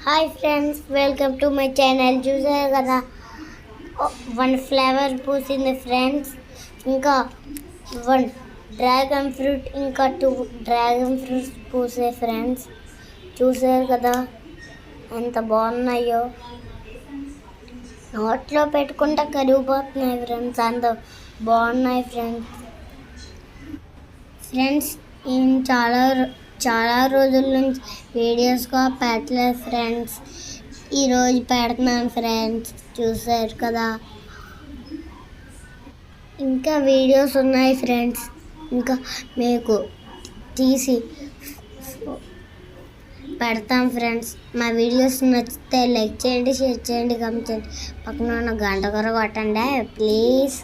Hi friends, welcome to my channel. చూసారు కదా, one flavour పూసింది ఫ్రెండ్స్. ఇంకా వన్ డ్రాగన్ ఫ్రూట్, ఇంకా 2 డ్రాగన్ ఫ్రూట్స్ పూసే ఫ్రెండ్స్. చూసారు కదా ఎంత బాగున్నాయో. నోట్లో పెట్టుకుంటే కరిగిపోతున్నాయి ఫ్రెండ్స్, అంత బాగున్నాయి ఫ్రెండ్స్. నేను చాలా రోజుల నుంచి వీడియోస్గా పెట్టలేదు ఫ్రెండ్స్. ఈరోజు పెడుతున్నాను ఫ్రెండ్స్. చూసారు కదా, ఇంకా వీడియోస్ ఉన్నాయి ఫ్రెండ్స్. ఇంకా మీకు తీసి పెడతాం ఫ్రెండ్స్. మా వీడియోస్ నచ్చితే లైక్ చేయండి, షేర్ చేయండి, కామెంట్ చేయండి. పక్కన ఉన్న గంట కొట్టండి ప్లీజ్.